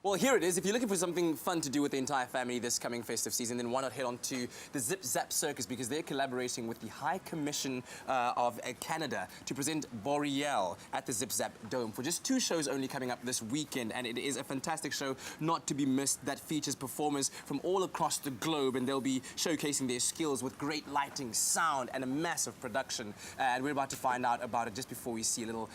Well, here it is. If you're looking for something fun to do with the entire family this coming festive season, then why not head on to the Zip Zap Circus, because they're collaborating with the High Commission of Canada to present Boreal at the Zip Zap Dome for just 2 shows only coming up this weekend. And it is a fantastic show not to be missed that features performers from all across the globe, and they'll be showcasing their skills with great lighting, sound, and a massive production. And we're about to find out about it just before we see a little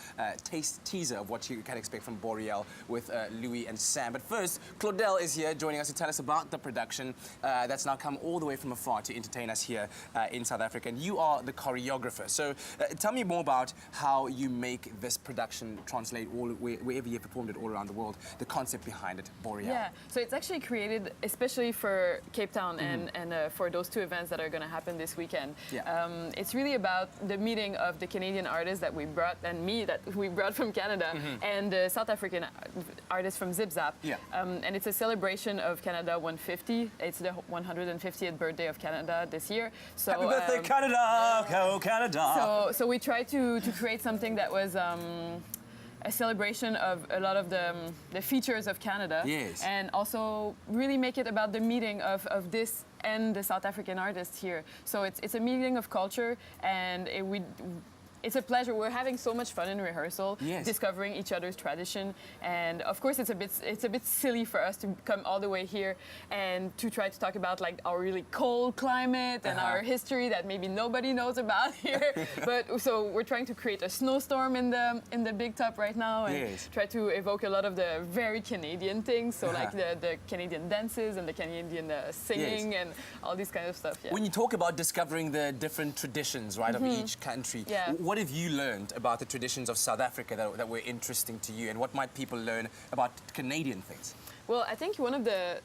teaser of what you can expect from Boreal with Louis and Sam. But first, Claudel is here joining us to tell us about the production that's now come all the way from afar to entertain us here in South Africa. And you are the choreographer. So tell me more about how you make this production translate wherever you've performed it all around the world, the concept behind it, Boreal. Yeah, so it's actually created especially for Cape Town and for those 2 events that are going to happen this weekend. Yeah. It's really about the meeting of the Canadian artists that we brought, and me that we brought from Canada, and the South African artists from Zip Zap. Yeah. And it's a celebration of Canada 150. It's the 150th birthday of Canada this year. So, Happy birthday, Canada! Go Canada! So we tried to create something that was a celebration of a lot of the features of Canada. Yes. And also really make it about the meeting of this and the South African artists here. So it's a meeting of culture, and it's a pleasure. We're having so much fun in rehearsal, yes, discovering each other's tradition, and of course it's a bit silly for us to come all the way here and to try to talk about like our really cold climate and our history that maybe nobody knows about here. But so we're trying to create a snowstorm in the big top right now, and yes, try to evoke a lot of the very Canadian things. So like the Canadian dances and the Canadian singing, yes, and all these kind of stuff. Yeah. When you talk about discovering the different traditions, right, of each country, yeah, what have you learned about the traditions of South Africa that were interesting to you, and what might people learn about Canadian things? Well, I think one of the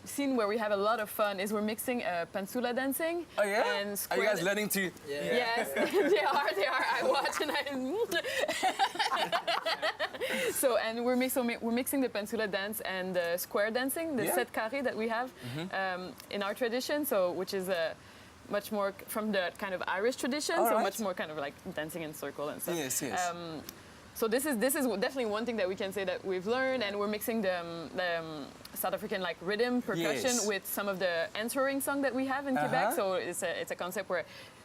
scene where we have a lot of fun is we're mixing pansula dancing. Oh yeah? And are you guys learning to? Yeah. Yes, they are. I watch and I. So and we're mixing the pansula dance and the square dancing, the set carré that we have in our tradition. So which is much more from the kind of Irish tradition, so much more kind of like dancing in circle and stuff. Yes, yes. So this is definitely one thing that we can say that we've learned, and we're mixing the South African like rhythm percussion, yes, with some of the answering song that we have in Quebec. So it's a concept where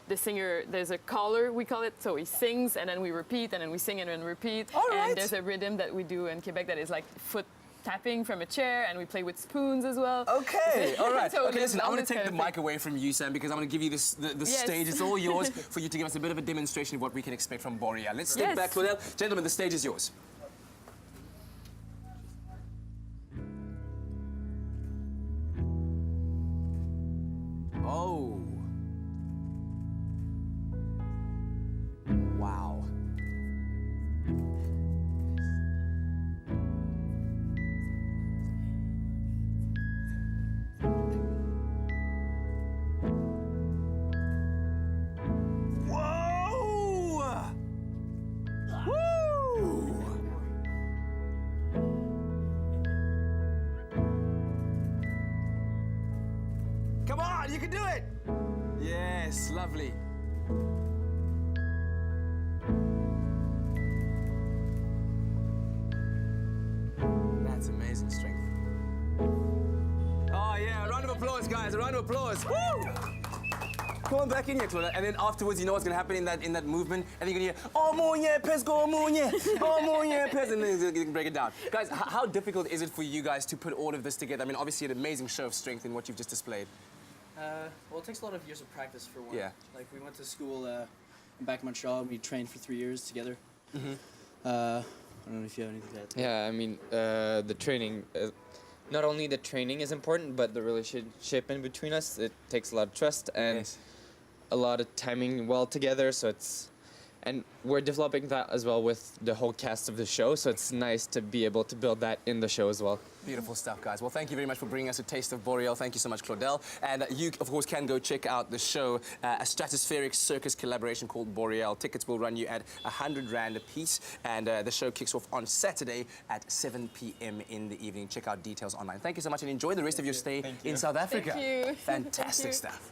the singer, there's a caller, we call it, so he sings and then we repeat and then we sing and then repeat. And there's a rhythm that we do in Quebec that is like foot tapping from a chair, and we play with spoons as well. Okay, all right. So okay, listen, I'm going to take the mic away from you, Sam, because I'm going to give you the yes, stage. It's all yours for you to give us a bit of a demonstration of what we can expect from Boreal. Let's step back, Claudel. Gentlemen, the stage is yours. Oh. Wow. Come on, you can do it! Yes, lovely. That's amazing strength. Oh yeah, a round of applause, guys, a round of applause. Woo! Come on back in here, Claudia. And then afterwards, you know what's going to happen in that movement? And you're going to hear, oh, more yeah, pes, go, more yeah, oh, more yeah, pes, and then you can break it down. Guys, how difficult is it for you guys to put all of this together? I mean, obviously an amazing show of strength in what you've just displayed. Well, it takes a lot of years of practice for one. Yeah. Like, we went to school back in Montreal, and we trained for 3 years together. I don't know if you have anything to add. Yeah, I mean, the training, not only the training is important, but the relationship in between us, it takes a lot of trust and a lot of timing well together, so it's... And we're developing that as well with the whole cast of the show, so it's nice to be able to build that in the show as well. Beautiful stuff, guys. Well, thank you very much for bringing us a taste of Boreal. Thank you so much, Claudel. And you, of course, can go check out the show, a stratospheric circus collaboration called Boreal. Tickets will run you at 100 Rand a piece, and the show kicks off on Saturday at 7 p.m. in the evening. Check out details online. Thank you so much, and enjoy the rest of your stay in South Africa. Thank you. Fantastic stuff.